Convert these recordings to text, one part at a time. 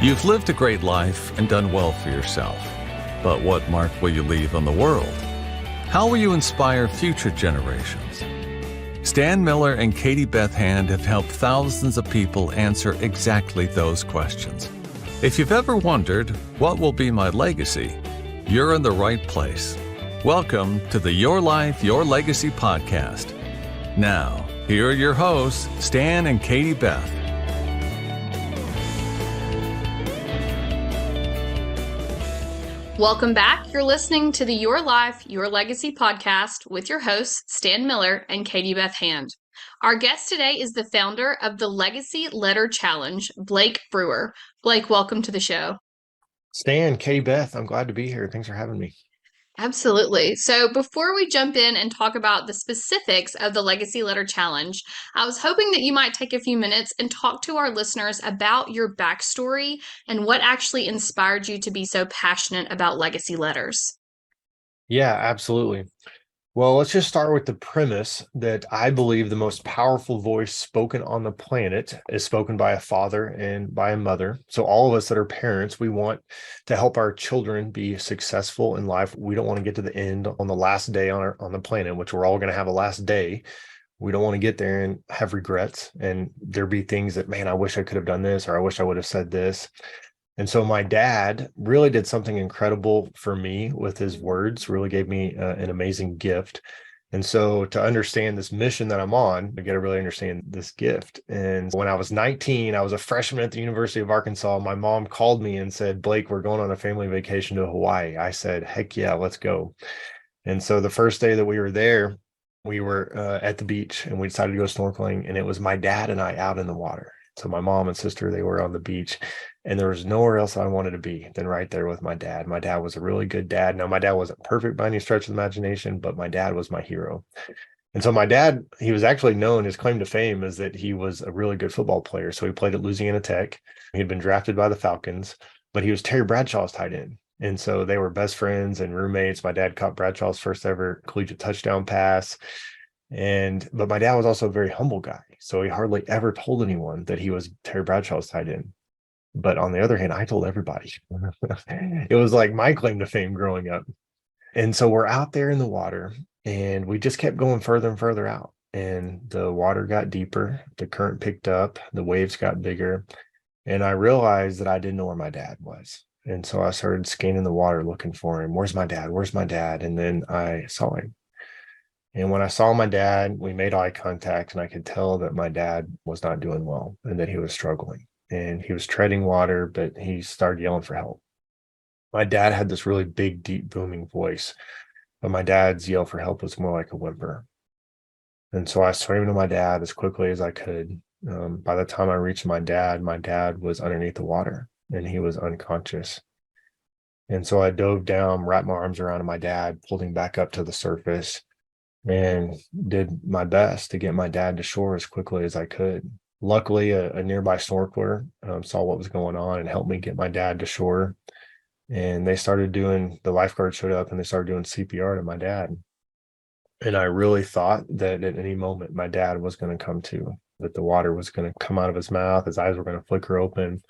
You've lived a great life and done well for yourself. But what mark will you leave on the world? How will you inspire future generations? Stan Miller and Katie Beth Hand have helped thousands of people answer exactly those questions. If you've ever wondered, what will be my legacy? You're in the right place. Welcome to the Your Life, Your Legacy podcast. Now, here are your hosts, Stan and Katie Beth. Welcome back. You're listening to the Your Life, Your Legacy podcast with your hosts, Stan Miller and Katie Beth Hand. Our guest today is the founder of the Legacy Letter Challenge, Blake Brewer. Blake, welcome to the show. Stan, Katie Beth, I'm glad to be here. Thanks for having me. Absolutely. So before we jump in and talk about the specifics of the Legacy Letter Challenge, I was hoping that you might take a few minutes and talk to our listeners about your backstory and what actually inspired you to be so passionate about legacy letters. Yeah, absolutely. Well, let's just start with the premise that I believe the most powerful voice spoken on the planet is spoken by a father and by a mother. So all of us that are parents, we want to help our children be successful in life. We don't want to get to the end on the last day on the planet, which we're all going to have a last day. We don't want to get there and have regrets and there be things that, man, I wish I could have done this, or I wish I would have said this. And so my dad really did something incredible for me with his words, really gave me an amazing gift. And so to understand this mission that I'm on, I got to really understand this gift. And when I was 19, I was a freshman at the University of Arkansas. My mom called me and said, Blake, we're going on a family vacation to Hawaii. I said, heck yeah, let's go. And so the first day that we were there, we were at the beach and we decided to go snorkeling. And it was my dad and I out in the water. So my mom and sister, they were on the beach. And there was nowhere else I wanted to be than right there with my dad. My dad was a really good dad. Now, my dad wasn't perfect by any stretch of the imagination, but my dad was my hero. And so my dad, he was actually known, his claim to fame is that he was a really good football player. So he played at Louisiana Tech. He had been drafted by the Falcons, but he was Terry Bradshaw's tight end. And so they were best friends and roommates. My dad caught Bradshaw's first ever collegiate touchdown pass. But my dad was also a very humble guy. So he hardly ever told anyone that he was Terry Bradshaw's tight end. But on the other hand, I told everybody. It was like my claim to fame growing up. And so we're out there in the water and we just kept going further and further out. And the water got deeper, the current picked up, the waves got bigger. And I realized that I didn't know where my dad was. And so I started scanning the water looking for him. Where's my dad? Where's my dad? And then I saw him. And when I saw my dad, we made eye contact and I could tell that my dad was not doing well and that he was struggling. And he was treading water, but he started yelling for help. My dad had this really big, deep, booming voice, but my dad's yell for help was more like a whimper. And so I swam to my dad as quickly as I could. By the time I reached my dad was underneath the water and he was unconscious. And so I dove down, wrapped my arms around my dad, pulled him back up to the surface, and did my best to get my dad to shore as quickly as I could. Luckily, a nearby snorkeler saw what was going on and helped me get my dad to shore. And the lifeguard showed up and they started doing CPR to my dad. And I really thought that at any moment my dad was going to come to, that the water was going to come out of his mouth, his eyes were going to flicker open.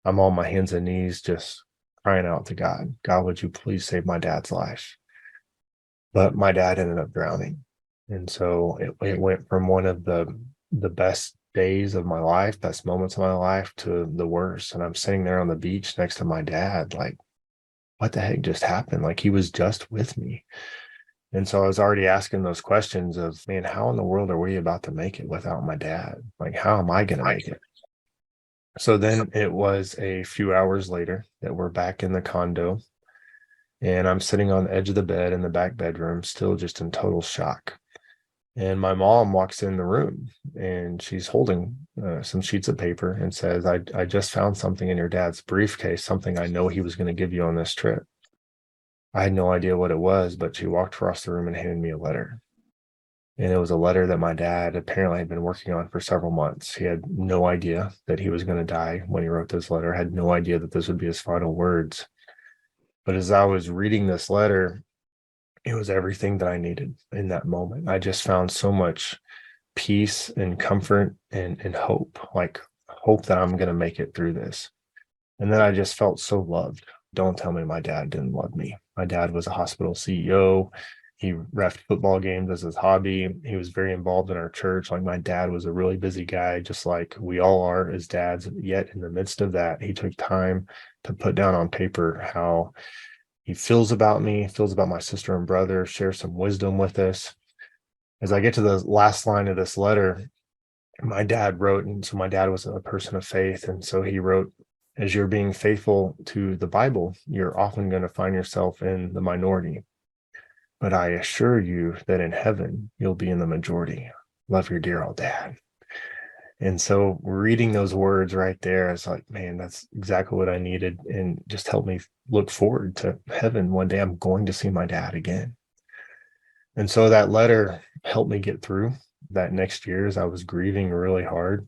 I'm on my hands and knees just crying out to God, God, would you please save my dad's life? But my dad ended up drowning. And so it went from one of the best days of my life, best moments of my life, to the worst. And I'm sitting there on the beach next to my dad, like, what the heck just happened? Like, he was just with me. And so I was already asking those questions of, man, how in the world are we about to make it without my dad? Like, how am I going to make it? So then it was a few hours later that we're back in the condo. And I'm sitting on the edge of the bed in the back bedroom, still just in total shock. And my mom walks in the room and she's holding some sheets of paper and says, I just found something in your dad's briefcase, something I know he was going to give you on this trip. I had no idea what it was, but she walked across the room and handed me a letter. And it was a letter that my dad apparently had been working on for several months. He had no idea that he was going to die when he wrote this letter, had no idea that this would be his final words. But as I was reading this letter, it was everything that I needed in that moment. I just found so much peace and comfort and hope, like hope that I'm going to make it through this. And then I just felt so loved. Don't tell me my dad didn't love me. My dad was a hospital CEO. He reffed football games as his hobby. He was very involved in our church. Like, my dad was a really busy guy, just like we all are as dads. Yet in the midst of that, he took time to put down on paper how he feels about me, feels about my sister and brother, share some wisdom with us. As I get to the last line of this letter, my dad wrote, and so my dad was a person of faith. And so he wrote, as you're being faithful to the Bible, you're often going to find yourself in the minority. But I assure you that in heaven, you'll be in the majority. Love your dear old dad. And so reading those words right there, it's like, man, that's exactly what I needed. And just helped me look forward to heaven. One day I'm going to see my dad again. And so that letter helped me get through that next year as I was grieving really hard.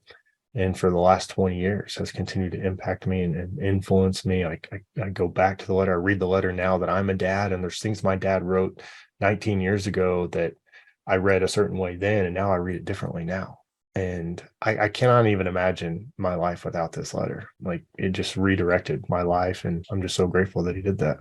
And for the last 20 years has continued to impact me and influence me. I go back to the letter. I read the letter now that I'm a dad, and there's things my dad wrote 19 years ago that I read a certain way then, and now I read it differently now. And I cannot even imagine my life without this letter. Like, it just redirected my life, and I'm just so grateful that he did that.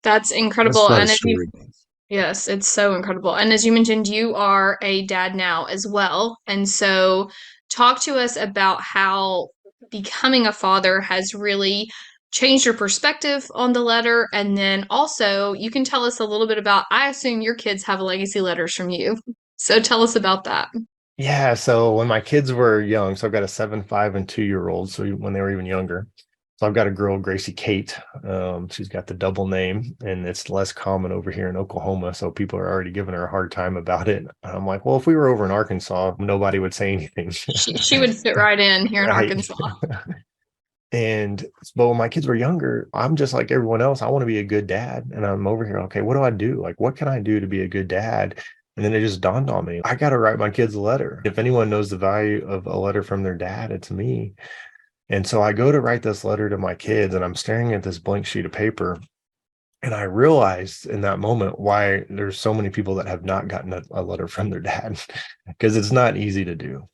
That's That's incredible. quite a And as you story. Yes, it's so incredible. And as you mentioned, you are a dad now as well. And so talk to us about how becoming a father has really changed your perspective on the letter. And then also, you can tell us a little bit about, I assume your kids have legacy letters from you. So tell us about that. Yeah. So when my kids were young, so I've got a 7, 5, and 2 year old. So when they were even younger, so I've got a girl, Gracie Kate. She's got the double name, and it's less common over here in Oklahoma. So people are already giving her a hard time about it. I'm like, well, if we were over in Arkansas, nobody would say anything. She would fit right in here in Right. Arkansas. And but when my kids were younger, I'm just like everyone else. I want to be a good dad. And I'm over here, okay, what do I do? Like, what can I do to be a good dad? And then it just dawned on me, I got to write my kids a letter. If anyone knows the value of a letter from their dad, it's me. And so I go to write this letter to my kids, and I'm staring at this blank sheet of paper. And I realized in that moment why there's so many people that have not gotten a letter from their dad, because it's not easy to do.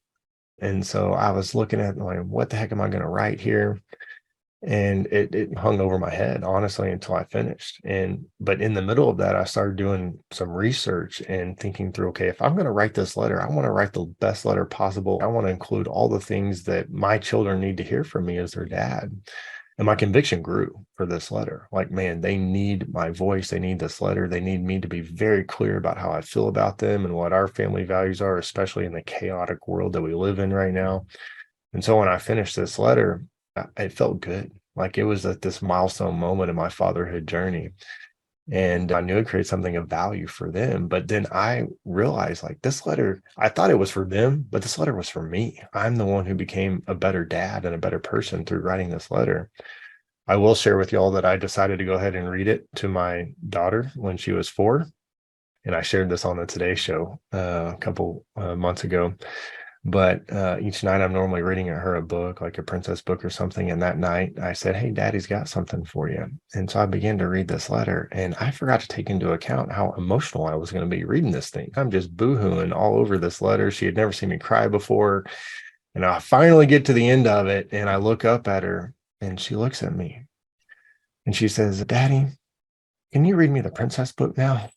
And so I was looking at, like, what the heck am I going to write here? And it hung over my head, honestly, until I finished. But in the middle of that, I started doing some research and thinking through, okay, if I'm going to write this letter, I want to write the best letter possible. I want to include all the things that my children need to hear from me as their dad. And my conviction grew for this letter. Like, man, they need my voice. They need this letter. They need me to be very clear about how I feel about them and what our family values are, especially in the chaotic world that we live in right now. And so when I finished this letter, it felt good. Like, it was at this milestone moment in my fatherhood journey. And I knew it created something of value for them. But then I realized, like, this letter, I thought it was for them, but this letter was for me. I'm the one who became a better dad and a better person through writing this letter. I will share with y'all that I decided to go ahead and read it to my daughter when she was 4. And I shared this on the Today Show a couple months ago. But each night I'm normally reading her a book, like a princess book or something. And that night I said, hey, Daddy's got something for you. And so I began to read this letter, and I forgot to take into account how emotional I was going to be reading this thing. I'm just boohooing all over this letter. She had never seen me cry before. And I finally get to the end of it, and I look up at her, and she looks at me and she says, Daddy, can you read me the princess book now?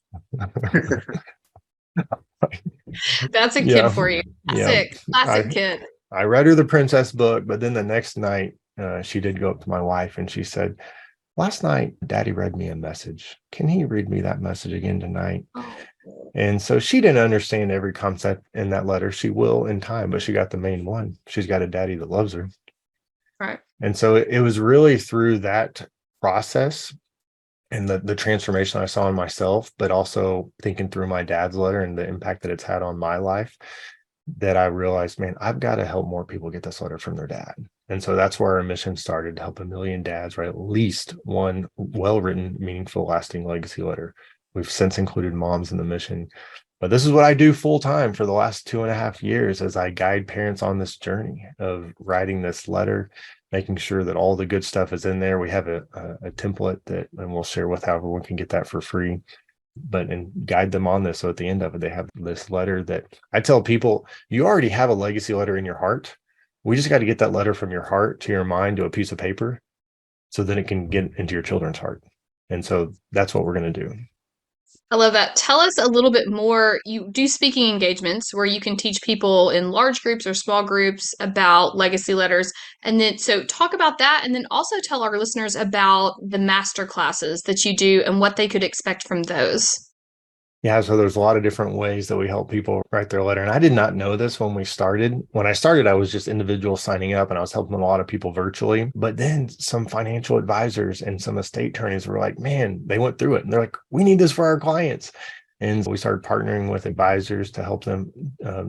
That's a kid Yeah. for you. Yeah. Classic I kid. I read her the princess book, but then the next night, she did go up to my wife and she said, last night, Daddy read me a message. Can he read me that message again tonight? Oh, And so she didn't understand every concept in that letter. She will in time, but she got the main one. She's got a daddy that loves her. right. And so it was really through that process and the transformation I saw in myself, but also thinking through my dad's letter and the impact that it's had on my life, that I realized, man, I've got to help more people get this letter from their dad. And so that's where our mission started, to help 1 million dads write at least one well-written, meaningful, lasting legacy letter. We've since included moms in the mission. But this is what I do full time for the last 2.5 years, as I guide parents on this journey of writing this letter, making sure that all the good stuff is in there. We have a template that, and we'll share with however one can get that for free, but and guide them on this. So at the end of it, they have this letter that I tell people, you already have a legacy letter in your heart. We just got to get that letter from your heart to your mind to a piece of paper so then it can get into your children's heart. And so that's what we're going to do. I love that. Tell us a little bit more. You do speaking engagements where you can teach people in large groups or small groups about legacy letters. And then, so talk about that. And then also tell our listeners about the master classes that you do and what they could expect from those. Yeah, so there's a lot of different ways that we help people write their letter. And I did not know this when we started. When I started, I was just individuals signing up and I was helping a lot of people virtually. But then some financial advisors and some estate attorneys were like, man, they went through it and they're like, we need this for our clients. And we started partnering with advisors to help them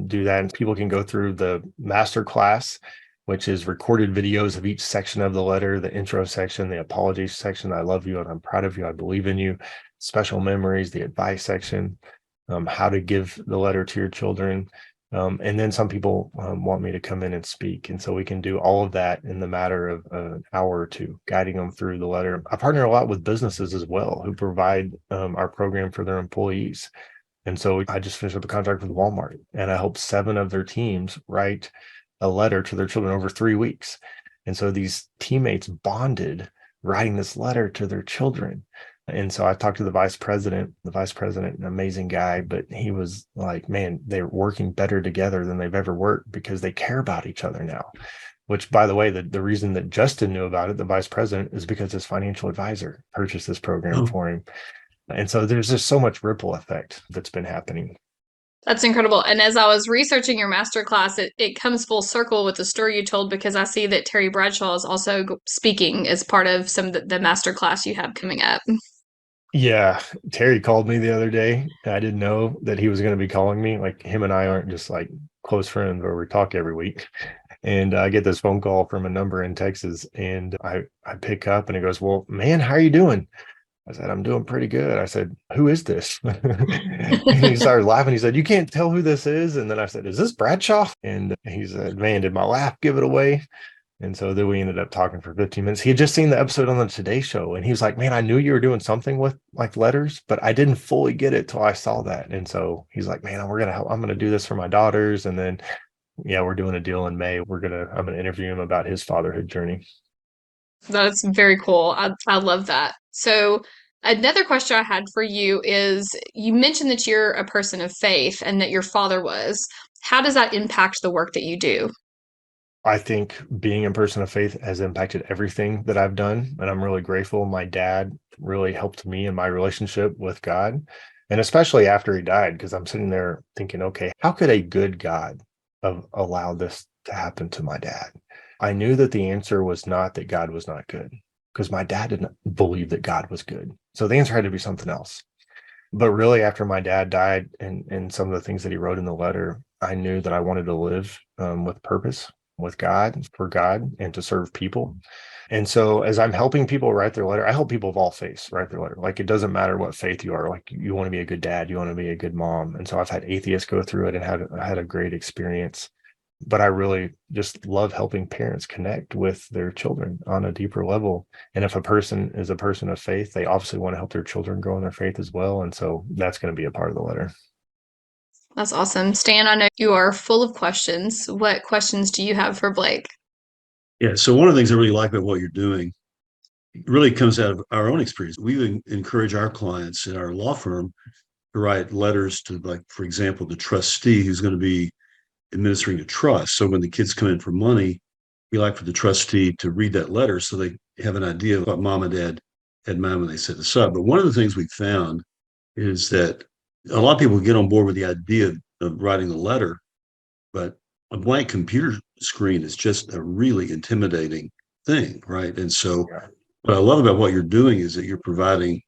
do that. And people can go through the master class, which is recorded videos of each section of the letter, the intro section, the apologies section. I love you and I'm proud of you. I believe in you. Special memories, the advice section, how to give the letter to your children. And then some people want me to come in and speak. And so we can do all of that in the matter of an hour or two, guiding them through the letter. I partner a lot with businesses as well who provide our program for their employees. And so I just finished up a contract with Walmart and I helped 7 of their teams write a letter to their children over 3 weeks. And so these teammates bonded writing this letter to their children. And so I talked to the vice president, an amazing guy, but he was like, man, they're working better together than they've ever worked because they care about each other now, which, by the way, the reason that Justin knew about it, the vice president, is because his financial advisor purchased this program for him. And so there's just so much ripple effect that's been happening. That's incredible. And as I was researching your masterclass, it comes full circle with the story you told because I see that Terry Bradshaw is also speaking as part of some of the masterclass you have coming up. Yeah, Terry called me the other day. I didn't know that he was going to be calling me. Like him and I aren't just like close friends where we talk every week. And I get this phone call from a number in Texas and I pick up and he goes, well, man, how are you doing? I said, I'm doing pretty good. I said, who is this? And he started laughing. He said, you can't tell who this is. And then I said, is this Bradshaw? And he said, man, did my laugh give it away? And so then we ended up talking for 15 minutes. He had just seen the episode on the Today Show and he was like, man, I knew you were doing something with like letters, but I didn't fully get it till I saw that. And so he's like, man, I'm going to do this for my daughters. And then, yeah, we're doing a deal in May. I'm going to interview him about his fatherhood journey. That's very cool. I love that. So another question I had for you is you mentioned that you're a person of faith and that your father was. How does that impact the work that you do? I think being a person of faith has impacted everything that I've done. And I'm really grateful. My dad really helped me in my relationship with God. And especially after he died, because I'm sitting there thinking, okay, how could a good God have allowed this to happen to my dad? I knew that the answer was not that God was not good, because my dad didn't believe that God was good. So the answer had to be something else. But really, after my dad died and some of the things that he wrote in the letter, I knew that I wanted to live with purpose, with God, for God, and to serve people. And so as I'm helping people write their letter, I help people of all faiths write their letter. Like it doesn't matter what faith you are, like you want to be a good dad, you want to be a good mom. And so I've had atheists go through it and had a great experience. But I really just love helping parents connect with their children on a deeper level. And if a person is a person of faith, they obviously want to help their children grow in their faith as well. And so that's going to be a part of the letter. That's awesome. Stan, I know you are full of questions. What questions do you have for Blake? Yeah. So one of the things I really like about what you're doing really comes out of our own experience. We encourage our clients in our law firm to write letters to, like, for example, the trustee who's going to be administering a trust. So when the kids come in for money, we like for the trustee to read that letter so they have an idea of what mom and dad had in mind when they set this up. But one of the things we found is that a lot of people get on board with the idea of writing a letter, but a blank computer screen is just a really intimidating thing, right? And so what I love about what you're doing is that you're providing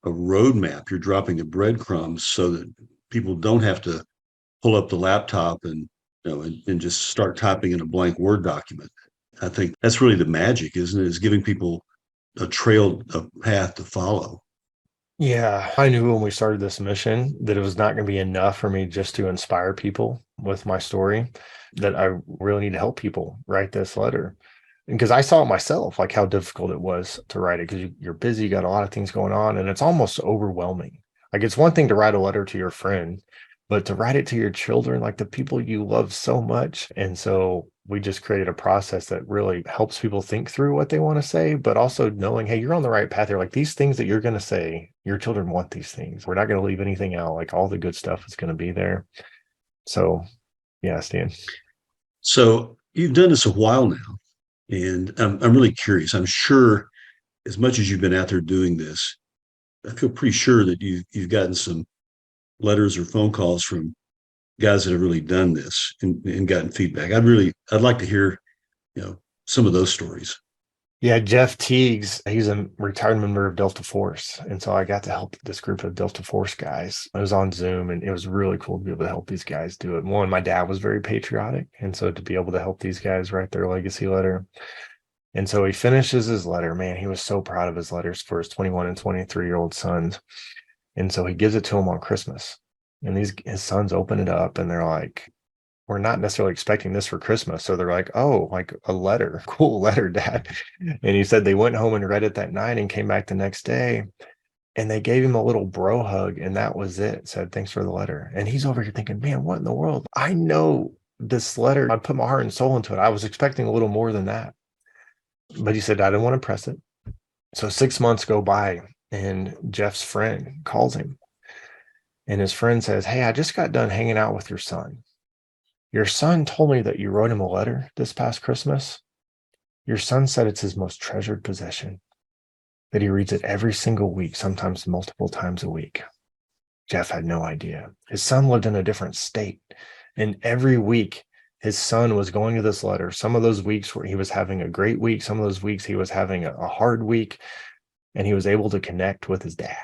a roadmap. You're dropping the breadcrumbs so that people don't have to pull up the laptop and and just start typing in a blank Word document. I think that's really the magic, isn't it? Is giving people a path to follow. Yeah, I knew when we started this mission that it was not going to be enough for me just to inspire people with my story, that I really need to help people write this letter. Because I saw it myself, like how difficult it was to write it because you're busy, you got a lot of things going on, and it's almost overwhelming. Like it's one thing to write a letter to your friend, but to write it to your children, like the people you love so much. And so we just created a process that really helps people think through what they want to say, but also knowing, hey, you're on the right path. They're like, these things that you're going to say, your children want these things. We're not going to leave anything out. Like all the good stuff is going to be there. So yeah, Stan. So you've done this a while now, and I'm really curious. I'm sure as much as you've been out there doing this, I feel pretty sure that you've gotten some letters or phone calls from guys that have really done this and gotten feedback. I'd like to hear, some of those stories. Yeah, Jeff Teagues, he's a retired member of Delta Force. And so I got to help this group of Delta Force guys. I was on Zoom and it was really cool to be able to help these guys do it. One, my dad was very patriotic. And so to be able to help these guys write their legacy letter. And so he finishes his letter. Man, he was so proud of his letters for his 21 and 23-year-old sons. And so he gives it to him on Christmas. And his sons open it up and they're like, we're not necessarily expecting this for Christmas. So they're like, oh, like a letter, cool letter, Dad. And he said they went home and read it that night and came back the next day and they gave him a little bro hug. And that was it. Said, thanks for the letter. And he's over here thinking, man, what in the world? I know this letter, I put my heart and soul into it. I was expecting a little more than that. But he said, I didn't want to press it. So 6 months go by and Jeff's friend calls him. And his friend says, hey, I just got done hanging out with your son. Your son told me that you wrote him a letter this past Christmas. Your son said it's his most treasured possession, that he reads it every single week, sometimes multiple times a week. Jeff had no idea. His son lived in a different state. And every week, his son was going to this letter. Some of those weeks where he was having a great week, some of those weeks he was having a hard week, and he was able to connect with his dad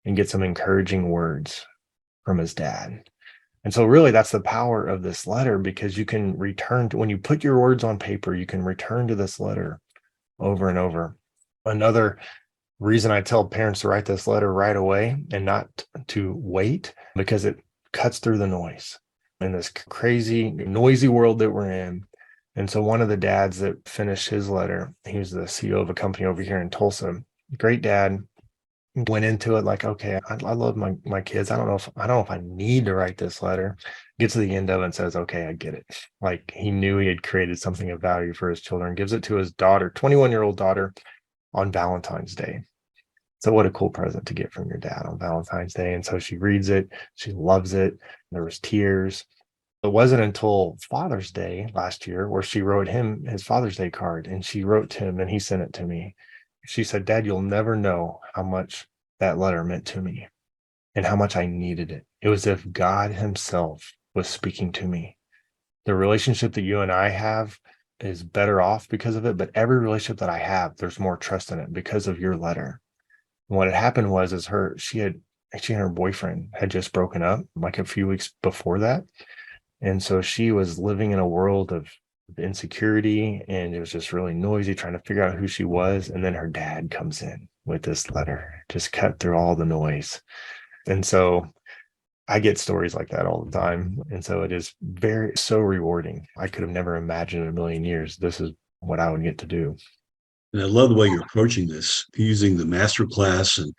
and get some encouraging words from his dad. And so really that's the power of this letter, because you can return to, when you put your words on paper, you can return to this letter over and over. Another reason I tell parents to write this letter right away and not to wait, because it cuts through the noise in this crazy, noisy world that we're in. And so one of the dads that finished his letter, he was the CEO of a company over here in Tulsa, great dad, went into it like, okay, I love my kids. I don't know if I need to write this letter. Gets to the end of it and says, okay, I get it. Like he knew he had created something of value for his children, gives it to his daughter, 21-year-old daughter, on Valentine's Day. So what a cool present to get from your dad on Valentine's Day. And so she reads it, she loves it. There was tears. It wasn't until Father's Day last year where she wrote him his Father's Day card, and she wrote to him and he sent it to me. She said, Dad, you'll never know how much that letter meant to me and how much I needed it. It was as if God himself was speaking to me. The relationship that you and I have is better off because of it, but every relationship that I have, there's more trust in it because of your letter. And what had happened was she and her boyfriend had just broken up like a few weeks before that. And so she was living in a world of insecurity, and it was just really noisy, trying to figure out who she was. And then her dad comes in with this letter, just cut through all the noise. And so I get stories like that all the time. And so it is so rewarding. I could have never imagined in a million years this is what I would get to do. And I love the way you're approaching this, using the master class, and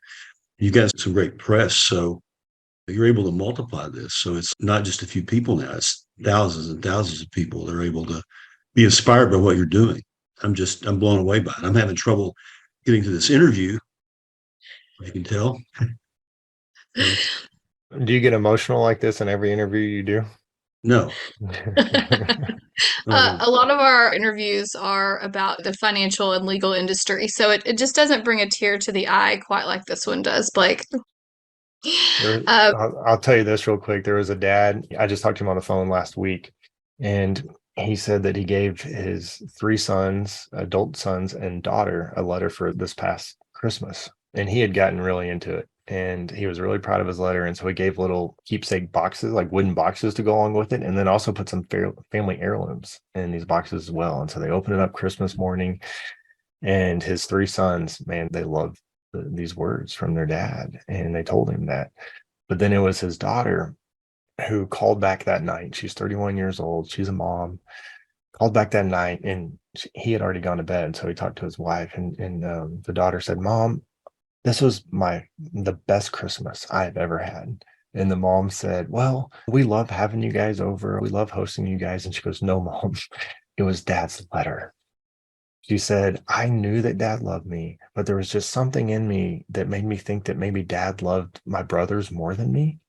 you got some great press. So you're able to multiply this. So it's not just a few people now, it's thousands and thousands of people that are able to be inspired by what you're doing. I'm blown away by it. I'm having trouble getting to this interview. You can tell. Do you get emotional like this in every interview you do? No. A lot of our interviews are about the financial and legal industry, so it just doesn't bring a tear to the eye quite like this one does, Blake. I'll tell you this real quick. There was a dad, I just talked to him on the phone last week, and he said that he gave his 3 sons, adult sons and daughter, a letter for this past Christmas. And he had gotten really into it, and he was really proud of his letter. And so he gave little keepsake boxes, like wooden boxes, to go along with it, and then also put some family heirlooms in these boxes as well. And so they opened it up Christmas morning, and his 3 sons, man, they loved these words from their dad, and they told him that. But then it was his daughter who called back that night. She's 31 years old. She's a mom. Called back that night, and he had already gone to bed. So he talked to his wife, and the daughter said, Mom, this was the best Christmas I've ever had. And the mom said, well, we love having you guys over. We love hosting you guys. And she goes, no, Mom, it was Dad's letter. She said, I knew that Dad loved me, but there was just something in me that made me think that maybe Dad loved my brothers more than me.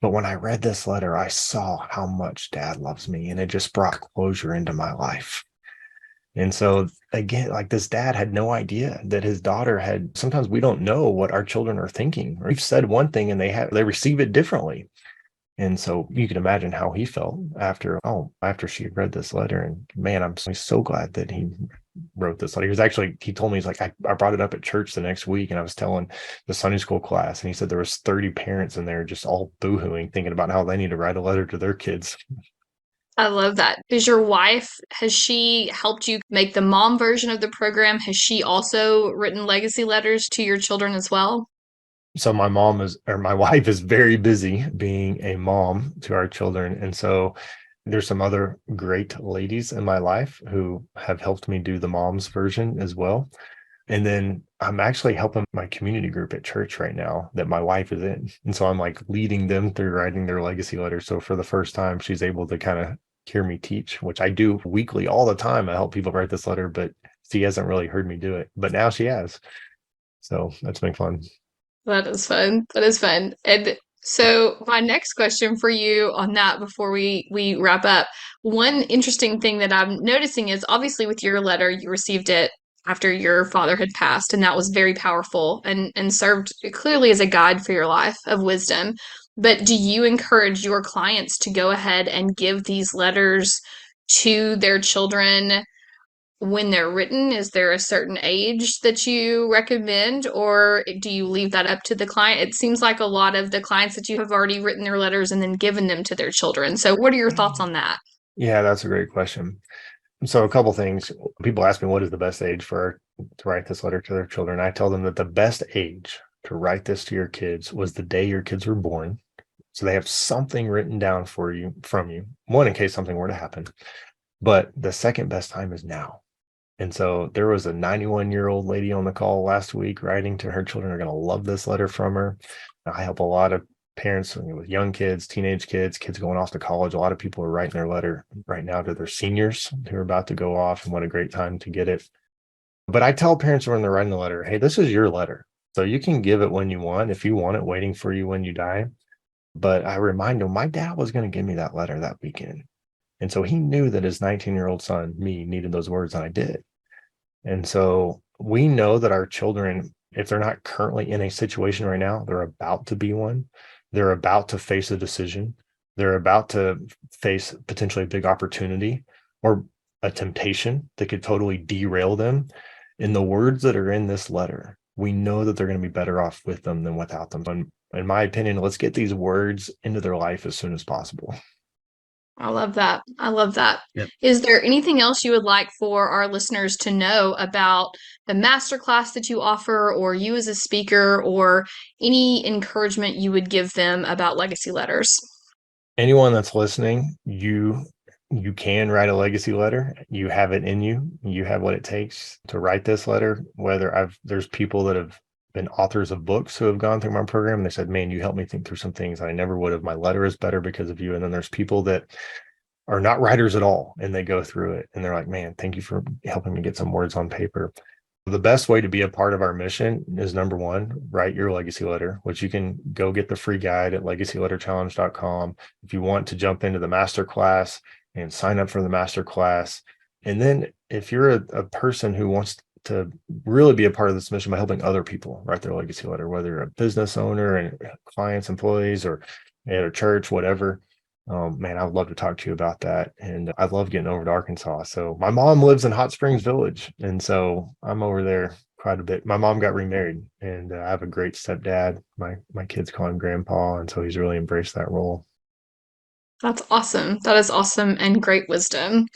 But when I read this letter, I saw how much Dad loves me, and it just brought closure into my life. And so again, like this dad had no idea that his daughter had, sometimes we don't know what our children are thinking. We've said one thing and they receive it differently. And so you can imagine how he felt after she had read this letter. And man, I'm so glad that he wrote this letter. He told me, he's like, I brought it up at church the next week, and I was telling the Sunday school class, and he said there was 30 parents in there just all boohooing, thinking about how they need to write a letter to their kids. I love that. Has she helped you make the mom version of the program? Has she also written legacy letters to your children as well? So my wife is very busy being a mom to our children. And so there's some other great ladies in my life who have helped me do the mom's version as well. And then I'm actually helping my community group at church right now that my wife is in. And so I'm like leading them through writing their legacy letter. So for the first time, she's able to kind of hear me teach, which I do weekly all the time. I help people write this letter, but she hasn't really heard me do it. But now she has. So that's been fun. That is fun. That is fun. And so my next question for you on that before we wrap up, one interesting thing that I'm noticing is obviously with your letter, you received it after your father had passed, and that was very powerful and served clearly as a guide for your life of wisdom. But do you encourage your clients to go ahead and give these letters to their children when they're written? Is there a certain age that you recommend, or do you leave that up to the client? It seems like a lot of the clients that you have already written their letters and then given them to their children. So what are your thoughts on that? Yeah, that's a great question. So a couple things. People ask me what is the best age to write this letter to their children. I tell them that the best age to write this to your kids was the day your kids were born. So they have something written down from you, one, in case something were to happen. But the second best time is now. And so there was a 91-year-old lady on the call last week writing to her children. Are going to love this letter from her. I help a lot of parents with young kids, teenage kids, kids going off to college. A lot of people are writing their letter right now to their seniors who are about to go off, and what a great time to get it. But I tell parents when they're writing the letter, hey, this is your letter. So you can give it when you want, if you want it waiting for you when you die. But I remind them, my dad was going to give me that letter that weekend. And so he knew that his 19-year-old son, me, needed those words, and I did. And so we know that our children, if they're not currently in a situation right now, they're about to be one. They're about to face a decision. They're about to face potentially a big opportunity or a temptation that could totally derail them. In the words that are in this letter, we know that they're going to be better off with them than without them. And in my opinion, let's get these words into their life as soon as possible. I love that. I love that. Yep. Is there anything else you would like for our listeners to know about the masterclass that you offer, or you as a speaker, or any encouragement you would give them about legacy letters? Anyone that's listening, you can write a legacy letter. You have it in you. You have what it takes to write this letter. There's people that have been authors of books who have gone through my program, and they said, man, you helped me think through some things I never would have. My letter is better because of you. And then there's people that are not writers at all, and they go through it and they're like, man, thank you for helping me get some words on paper. The best way to be a part of our mission is, number one, write your legacy letter, which you can go get the free guide at legacyletterchallenge.com. If you want to jump into the masterclass and sign up for the masterclass. And then if you're a person who wants to really be a part of this mission by helping other people write their legacy letter, whether you're a business owner and clients, employees, or at a church, whatever, man, I would love to talk to you about that. And I love getting over to Arkansas. So my mom lives in Hot Springs Village, and so I'm over there quite a bit. My mom got remarried, and I have a great stepdad. My kids call him Grandpa, and so he's really embraced that role. That's awesome. That is awesome and great wisdom.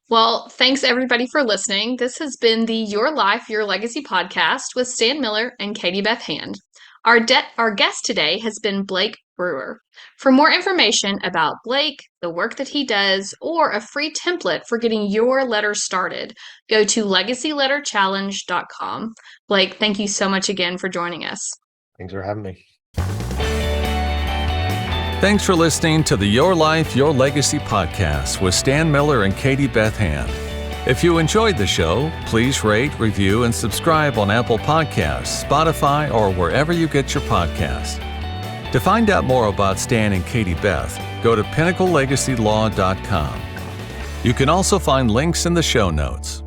Well, thanks everybody for listening. This has been the Your Life, Your Legacy podcast with Stan Miller and Katie Beth Hand. Our guest today has been Blake Brewer. For more information about Blake, the work that he does, or a free template for getting your letter started, go to legacyletterchallenge.com. Blake, thank you so much again for joining us. Thanks for having me. Thanks for listening to the Your Life, Your Legacy podcast with Stan Miller and Katie Beth Hand. If you enjoyed the show, please rate, review, and subscribe on Apple Podcasts, Spotify, or wherever you get your podcasts. To find out more about Stan and Katie Beth, go to pinnaclelegacylaw.com. You can also find links in the show notes.